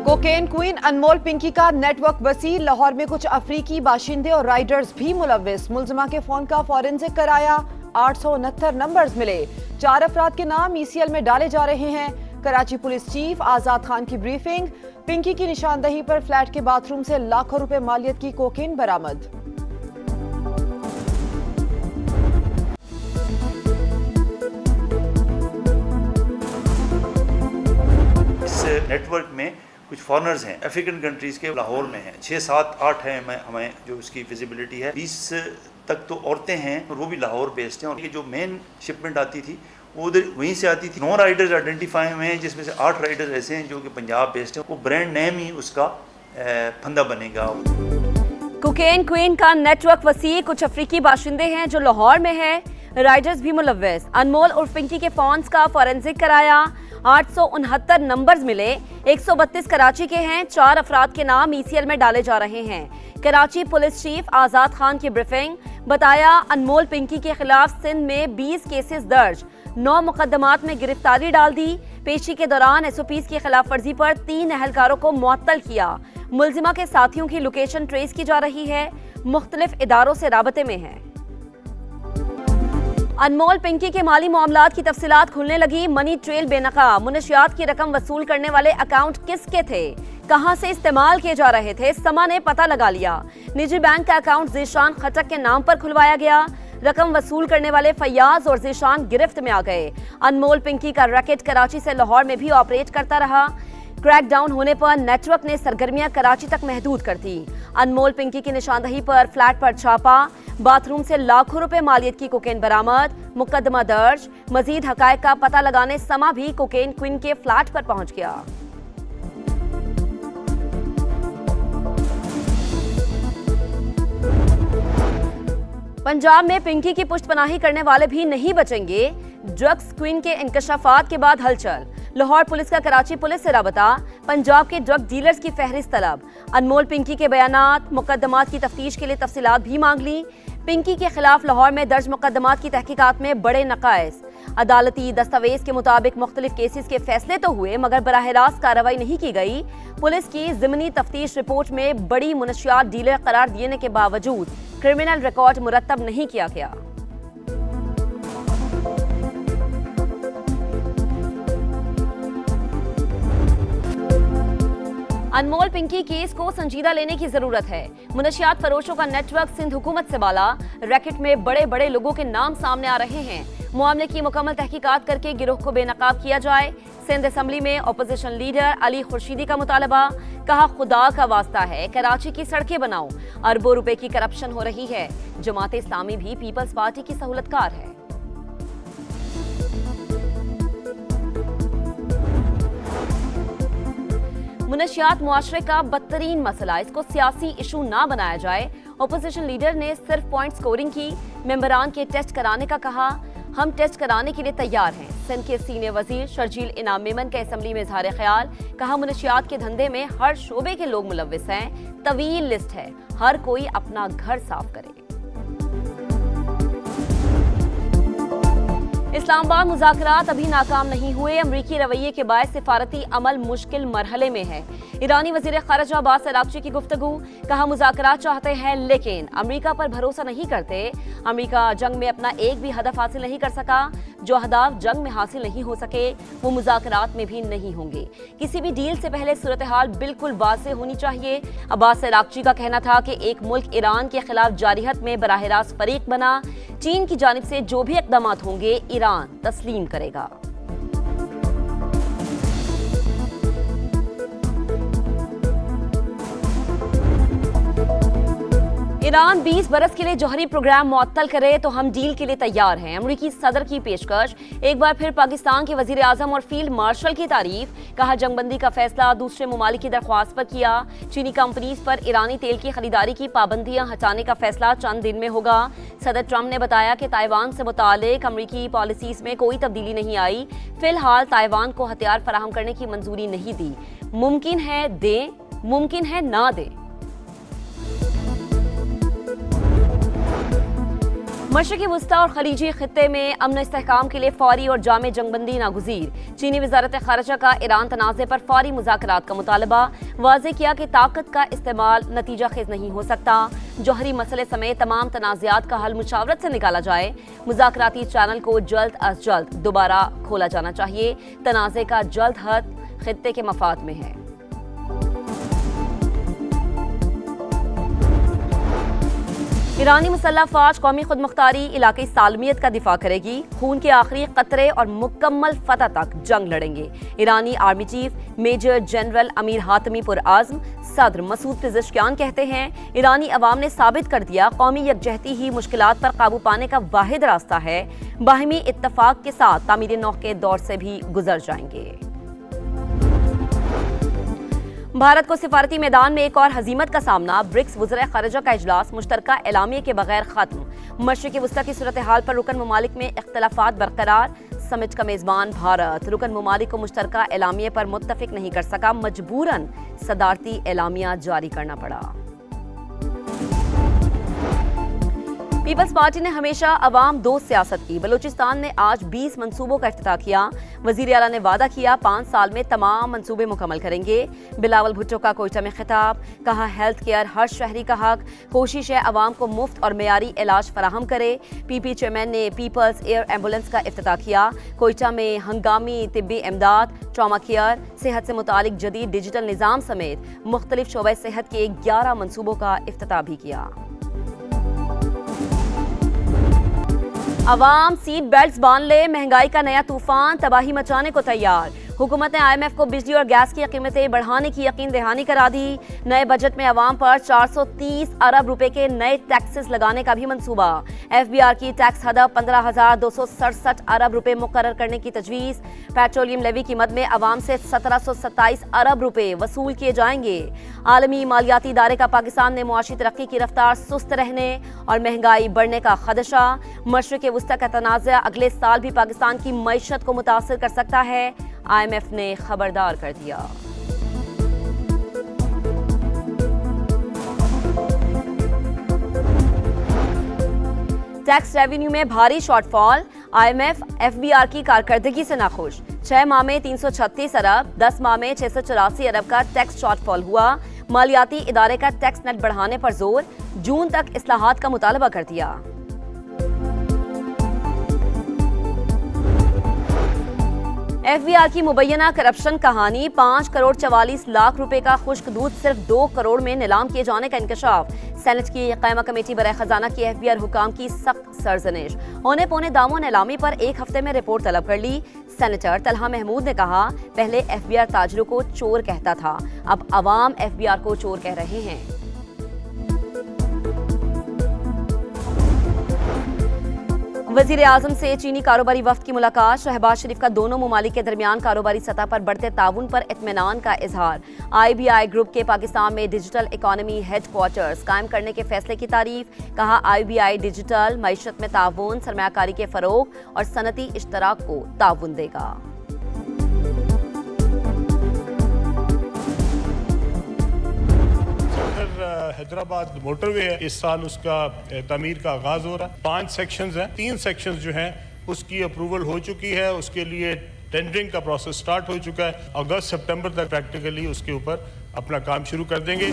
Cocaine queen अनमोल पिंकी का network वसी। लाहौर में कुछ अफ्रीकी बाशिंदे और राइडर्स भी मुलव्विस। मुलजिमा के फोन का फॉरेंसिक कराया, 869 नंबर्स मिले। 4 अफराद के नाम ECL में डाले जा रहे हैं। कराची पुलिस चीफ आजाद खान की ब्रीफिंग। पिंकी की निशानदही पर फ्लैट के बाथरूम से लाखों रुपए मालियत की कोकेन बरामद। इस नेटवर्क में कुछ फॉरनर्स हैं, अफ्रीकन कंट्रीज़ के, लाहौर में हैं, 6, 7, 8 हैं हमें जो उसकी विजिबिलिटी है। 20 तक तो औरतें हैं और वो भी लाहौर बेस्ड हैं। और ये जो मेन शिपमेंट आती थी वो उधर वहीं से आती थी। 9 राइडर्स आइडेंटिफाई हुए हैं, जिसमें से 8 राइडर्स ऐसे हैं जो कि पंजाब बेस्ड हैं। वो ब्रांड नेम ही उसका फंदा बनेगा। कोकेन क्वीन का नेटवर्क वसी। कुछ अफ्रीकी बाशिंदे हैं जो लाहौर में है, राइडर्स भी मुलव्विस। अनमोल और पिंकी के फोन्स का फॉरेंसिक कराया, 869 नंबर्स मिले। 132 कराची के हैं। 4 अफराद के नाम ECL में डाले जा रहे हैं। कराची पुलिस चीफ आजाद खान की ब्रीफिंग। बताया, अनमोल पिंकी के खिलाफ सिंध में 20 केसेस दर्ज, 9 मुकदमात में गिरफ्तारी डाल दी। पेशी के दौरान SOPs की खिलाफ वर्जी पर 3 अहलकारों को मुअत्तल किया। मुलजिमा के साथियों की लोकेशन ट्रेस की जा रही है, मुख्तलिफ इदारों से राबते में है। अनमोल पिंकी के माली मामलात की तफसीलात खुलने लगी। मनी ट्रेल बेनकाब। मुनशियात की रकम वसूल करने वाले अकाउंट किसके थे, कहां से इस्तेमाल किए जा रहे थे, समा ने पता लगा लिया। निजी बैंक का अकाउंट ज़ीशान खटक के नाम पर खुलवाया गया। रकम वसूल करने वाले फैयाज और ज़ीशान गिरफ्त में आ गए। अनमोल पिंकी का रैकेट कराची से लाहौर में भी ऑपरेट करता रहा। क्रैकडाउन होने पर नेटवर्क ने सरगर्मियां कराची तक महदूद कर दी। अनमोल पिंकी की निशानदही पर फ्लैट पर छापा, बाथरूम से लाखों रुपए मालियत की कोकेन बरामद, मुकदमा दर्ज। मजीद हकायक का पता लगाने समा भी कोकेन क्वीन के फ्लैट पर पहुंच गया। पंजाब में पिंकी की पुष्टपनाही करने वाले भी नहीं बचेंगे। ड्रग्स क्वीन के इंकशाफात के बाद हलचल। लाहौर पुलिस का कराची पुलिस से राबता। पंजाब के ड्रग डीलर्स की फहरिस्त तलब। अनमोल पिंकी के बयानात, मुकदमात की तफ्तीश के लिए तफसीलात भी मांग ली। पिंकी के खिलाफ लाहौर में दर्ज मुकदमात की तहकीकात में बड़े नकाइस। अदालती दस्तावेज के मुताबिक मुख्तलिफ केसेस के फैसले तो हुए, मगर बराह रास्त कार्रवाई नहीं की गई। पुलिस की ज़िमनी तफ्तीश रिपोर्ट में बड़ी मुनशियात डीलर करार देने के बावजूद क्रिमिनल रिकॉर्ड मुरतब नहीं किया गया। अनमोल पिंकी केस को संजीदा लेने की जरूरत है। मुनशियात फरोशों का नेटवर्क सिंध हुकूमत से बाला। रैकेट में बड़े बड़े लोगों के नाम सामने आ रहे हैं। मामले की मुकम्मल तहकीकात करके गिरोह को बेनकाब किया जाए। सिंध असेंबली में अपोजिशन लीडर अली खुर्शीदी का मुतालबा। कहा, खुदा का वास्ता है कराची की सड़कें बनाओ। अरबों रुपए की करप्शन हो रही है। जमात इस्लामी भी पीपल्स पार्टी की सहूलतकार है। मुनशियात मुआशरे का बदतरीन मसला, इसको सियासी इशू ना बनाया जाए। अपोजिशन लीडर ने सिर्फ पॉइंट स्कोरिंग की, मेंबरान के टेस्ट कराने का कहा। हम टेस्ट कराने के लिए तैयार हैं। सिंध के सीनियर वजीर शर्जील इनाम मेमन का असेंबली में इजहार ख्याल। कहा, मुनशियात के धंधे में हर शोबे के लोग मुलव्विस हैं। तवील लिस्ट है, हर कोई अपना घर साफ करे। इस्लामाबाद मुज़ाकरात अभी नाकाम नहीं हुए। अमरीकी रवैये के बायस सिफारती अमल मुश्किल मरहले में है। ईरानी वज़ीर ख़ारिजा अब्बास अराग़ची की गुफ्तगू। कहा, मुज़ाकरात चाहते हैं लेकिन अमरीका पर भरोसा नहीं करते। अमरीका जंग में अपना एक भी हदफ हासिल नहीं कर सका। जो अहदाफ जंग में हासिल नहीं हो सके वो मुज़ाकरात में भी नहीं होंगे। किसी भी डील से पहले सूरत हाल बिल्कुल वाज़ेह होनी चाहिए। अब्बास अराग़ची का कहना था कि एक मुल्क ईरान के खिलाफ जारिहत में बराह रास्त फरीक बना। चीन की जानिब से जो भी इक़दामात होंगे ईरान तस्लीम करेगा। ईरान 20 बरस के लिए जौहरी प्रोग्राम मुअत्तल करे तो हम डील के लिए तैयार हैं। अमरीकी सदर की पेशकश। एक बार फिर पाकिस्तान के वजीर आजम और फील्ड मार्शल की तारीफ। कहा, जंगबंदी का फैसला दूसरे ममालिक की दरख्वास्त पर किया। चीनी कंपनीज पर ईरानी तेल की खरीदारी की पाबंदियां हटाने का फैसला चंद दिन में होगा। सदर ट्रंप ने बताया कि ताइवान से मुतालिक अमरीकी पॉलिसीज में कोई तब्दीली नहीं आई। फिलहाल ताइवान को हथियार फराहम करने की मंजूरी नहीं दी। मुमकिन है दें, मुमकिन है ना दें। मशरक़ी वस्ता और खलीजी खित्ते में अमन इस्तेहकाम के लिए फौरी और जामे जंगबंदी नागुज़ीर। चीनी वज़ारत ख़ारिजा का ईरान तनाज़े पर फौरी मुज़ाकरात का मुतालबा। वाज़े किया कि ताकत का इस्तेमाल नतीजा खेज़ नहीं हो सकता। जौहरी मसले समेत तमाम तनाज़ात का हल मुशावरत से निकाला जाए। मुज़ाकराती चैनल को जल्द अज जल्द दोबारा खोला जाना चाहिए। तनाज़े का जल्द हल खित्ते के मफाद में है। ईरानी मुसल्लह फ़ौज कौमी खुद मुख्तारी इलाक़ाई सालमियत का दिफा करेगी। खून के आखिरी कतरे और मुकम्मल फतह तक जंग लड़ेंगे। ईरानी army chief major general Amir Hatami पुरआज़्म सदर मसूद पेज़ेश्कियान कहते हैं, ईरानी अवाम ने साबित कर दिया कौमी यकजहती ही मुश्किलात पर काबू पाने का वाहिद रास्ता है। बाहिमी इत्तफाक के साथ तामीर नौ के दौर से भी गुजर जाएंगे। भारत को सिफारती मैदान में एक और हजीमत का सामना। ब्रिक्स वज़राए ख़ारिजा का इजलास मुश्तरका एलामिया के बगैर खत्म। मशरिक़ी वस्ता की सूरत हाल पर रुकन ममालिक में इख्तलाफात बरकरार। समिट का मेज़बान भारत रुकन ममालिक को मुश्तरका एलामिया पर मुत्तफ़िक नहीं कर सका। मजबूरन सदारती एलामिया जारी करना पड़ा। पीपल्स पार्टी ने हमेशा अवाम दोस्त सियासत की। बलूचिस्तान ने आज 20 मंसूबों का इफ्तिताह किया। वज़ीर आला ने वादा किया 5 साल में तमाम मंसूबे मुकम्मल करेंगे। बिलावल भुट्टो का कोयटा में खिताब, कहा हेल्थ केयर हर शहरी का हक। कोशिश है अवाम को मुफ्त और मेयारी इलाज फराहम करे। पीपी चेयरमैन ने पीपल्स एयर एम्बुलेंस का इफ्तिताह किया। कोयटा में हंगामी तिब्बी इमदाद, ट्रॉमा केयर, सेहत से मुतालिक जदीद डिजिटल निज़ाम समेत मुख्तलिफ शोबे सेहत के 11 मंसूबों का इफ्तिताह भी किया। अवाम सीट बेल्ट्स बांध ले, महंगाई का नया तूफान तबाही मचाने को तैयार। हुकूमत ने IMF को बिजली और गैस की कीमतें बढ़ाने की यकीन दहानी करा दी। नए बजट में अवाम पर 430 अरब रुपए के नए टैक्सेस लगाने का भी मंसूबा। FBR की टैक्स हदफ 15,267 अरब रुपए मुकर्रर करने की तजवीज़। पेट्रोलियम लेवी की मद में अवाम से 1727 अरब रुपए वसूल किए जाएंगे। आलमी मालियाती इदारे का पाकिस्तान में मुआशी तरक्की की रफ्तार सुस्त रहने और महंगाई बढ़ने का खदशा। मशरिक़ वस्ता का तनाज़ा अगले साल भी पाकिस्तान की मईशत को मुतासर कर सकता है। IMF ने खबरदार कर दिया। टैक्स रेवेन्यू में भारी शॉर्टफॉल। IMF FBR की कारकर्दगी से नाखुश। 6 माह में 336 अरब, 10 माह में 684 अरब का टैक्स शॉर्टफॉल हुआ। मालियाती इदारे का टैक्स नेट बढ़ाने पर जोर। जून तक इस्लाहात का मुतालबा कर दिया। FBR की मुबैना करप्शन कहानी। 5 करोड़ 44 लाख रुपए का खुश्क दूध सिर्फ 2 करोड़ में नीलाम किए जाने का इंकशाफ। सेनेट की कायमा कमेटी बराए खजाना की FBR हुकाम की सख्त सरजनिश। औने पौने दामों नीलामी पर 1 हफ्ते में रिपोर्ट तलब कर ली। सेनेटर तलहा महमूद ने कहा, पहले FBR ताजरों को चोर कहता था, अब अवाम FBR को चोर कह रहे हैं। वज़ीर आज़म से चीनी कारोबारी वफ्द की मुलाकात। शहबाज शरीफ का दोनों ममालिक के दरमियान कारोबारी सतह पर बढ़ते ताउन पर इत्मीनान का इजहार। IBI ग्रुप के पाकिस्तान में डिजिटल इकॉनमी हेडक्वार्टर्स कायम करने के फैसले की तारीफ। कहा IBI डिजिटल मईशत में ताउन, सरमायाकारी के फरोग और सनती इश्तराक को ताउन देगा। हैदराबाद मोटरवे है, इस साल उसका तामीर का आगाज हो रहा है। 5 सेक्शंस हैं, 3 सेक्शंस जो हैं उसकी अप्रूवल हो चुकी है। उसके लिए टेंडरिंग का प्रोसेस स्टार्ट हो चुका है। अगस्त सितंबर तक प्रैक्टिकली उसके ऊपर अपना काम शुरू कर देंगे।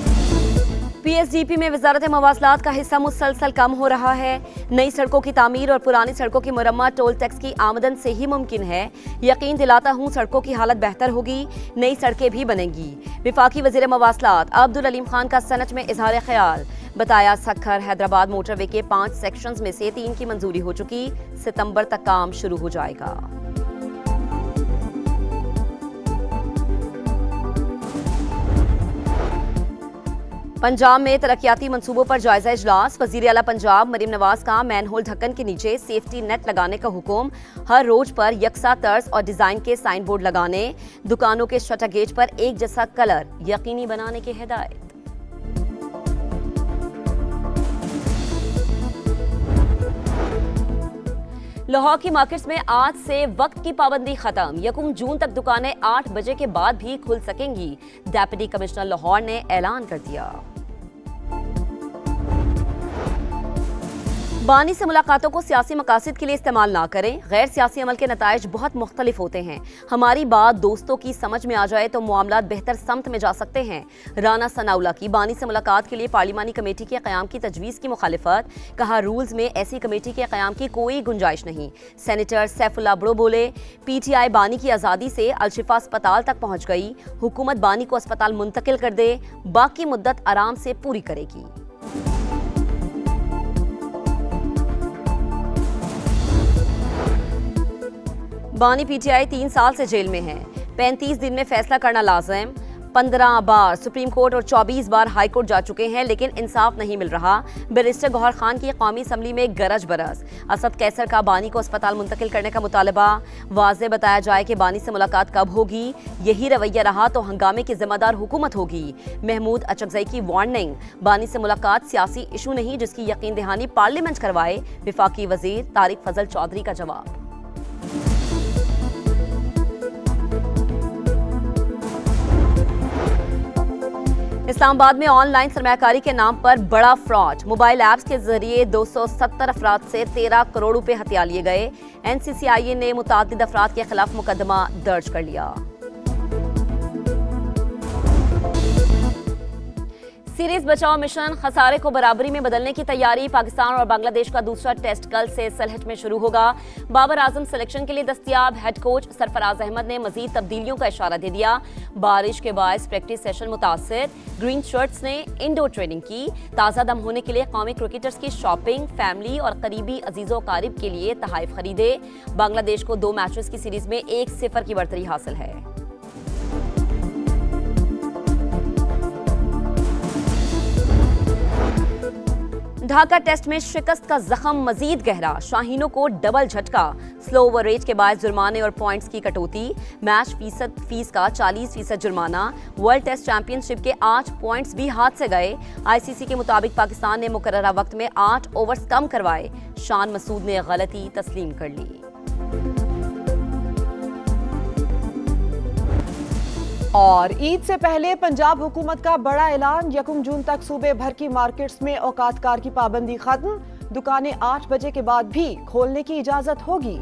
PSDP में वजारत मवासलात का हिस्सा मुसलसल कम हो रहा है। नई सड़कों की तामीर और पुरानी सड़कों की मुरम्मत टोल टैक्स की आमदन से ही मुमकिन है। यकीन दिलाता हूँ सड़कों की हालत बेहतर होगी, नई सड़कें भी बनेंगी। वफाकी वज़ीर मवासलात अब्दुल अलीम खान का सनच में इजहार ख्याल। बताया सक्खर हैदराबाद मोटरवे के 5 सेक्शंस में से 3 की मंजूरी हो चुकी, सितंबर तक काम शुरू हो जाएगा। पंजाब में तरक्याती मंसूबों पर जायजा इजलास। वज़ीर आला पंजाब मरीम नवाज का मैनहोल ढक्कन के नीचे सेफ्टी नेट लगाने का हुक्म। हर रोड पर यकसा तर्ज और डिजाइन के साइन बोर्ड लगाने। दुकानों के शटर गेट पर एक जैसा कलर यकीनी बनाने की हिदायत। लाहौर की मार्केट्स में आज से वक्त की पाबंदी खत्म। 1 जून तक दुकानें 8 बजे के बाद भी खुल सकेंगी। डेप्यूटी कमिश्नर लाहौर ने ऐलान कर दिया। बानी से मुलाकातों को सियासी मकासद के लिए इस्तेमाल ना करें। गैर सियासी अमल के नताइज बहुत मुख्तलिफ होते हैं। हमारी बात दोस्तों की समझ में आ जाए तो मामलात बेहतर समत में जा सकते हैं। राना सनाउल्लाह की बानी से मुलाकात के लिए पार्लिमानी कमेटी के क़याम की तजवीज़ की मुखालिफत। कहा, रूल्स में ऐसी कमेटी के क़याम की कोई गुंजाइश नहीं। सेनेटर सैफुल्लाह बड़ो बोले, PTI बानी की आज़ादी से अलशिफा अस्पताल तक पहुँच गई। हुकूमत बानी को अस्पताल मुंतकिल कर दे, बाकी मुद्दत आराम से पूरी करेगी। बानी PTI 3 साल से जेल में है। 35 दिन में फैसला करना लाजिम। 15 बार सुप्रीम कोर्ट और 24 बार हाई कोर्ट जा चुके हैं, लेकिन इंसाफ नहीं मिल रहा। बैरिस्टर गौहर खान की कौमी असम्बली में गरज बरस। असद कैसर का बानी को अस्पताल मुंतकिल करने का मुतालबा। वाज़ेह बताया जाए कि बानी से मुलाकात कब होगी। यही रवैया रहा तो हंगामे की जिम्मेदार हुकूमत होगी। महमूद अचकजई की वार्निंग। बानी से मुलाकात सियासी इशू नहीं, जिसकी यकीन दहानी पार्लियामेंट करवाए। विफाकी वजीर तारिक फजल चौधरी का जवाब। इस्लामाबाद में ऑनलाइन सरमायाकारी के नाम पर बड़ा फ्रॉड। मोबाइल ऐप्स के जरिए 270 अफराद से 13 करोड़ रुपए हथिया लिए गए। NCCIA ने मुतादिद अफराद के खिलाफ मुकदमा दर्ज कर लिया। सीरीज बचाओ मिशन खसारे को बराबरी में बदलने की तैयारी। पाकिस्तान और बांग्लादेश का दूसरा टेस्ट कल से सलहट में शुरू होगा। बाबर आजम सिलेक्शन के लिए दस्तयाब। हेड कोच सरफराज अहमद ने मजीद तब्दीलियों का इशारा दे दिया। बारिश के बायस प्रैक्टिस सेशन मुतासर। ग्रीन शर्ट्स ने इंडोर ट्रेनिंग की। ताज़ा दम होने के लिए कौमी क्रिकेटर्स की शॉपिंग। फैमिली और करीबी अजीज़ो कारिब के लिए तहाइफ खरीदे। बांग्लादेश को 2 मैचेस की सीरीज में 1-0 की बढ़तरी हासिल है। ढाका टेस्ट में शिकस्त का जख्म मजीद गहरा। शाहीनों को डबल झटका। स्लो ओवरेज के बाद जुर्माने और पॉइंट्स की कटौती। मैच फीस का 40% जुर्माना। वर्ल्ड टेस्ट चैंपियनशिप के 8 पॉइंट्स भी हाथ से गए। ICC के मुताबिक पाकिस्तान ने मुकर्ररा वक्त में 8 ओवर्स कम करवाए। शान मसूद ने गलती तस्लीम कर ली। और ईद से पहले पंजाब हुकूमत का बड़ा ऐलान। 1 जून तक सूबे भर की मार्केट्स में औकात कार की पाबंदी खत्म। दुकानें 8 बजे के बाद भी खोलने की इजाजत होगी।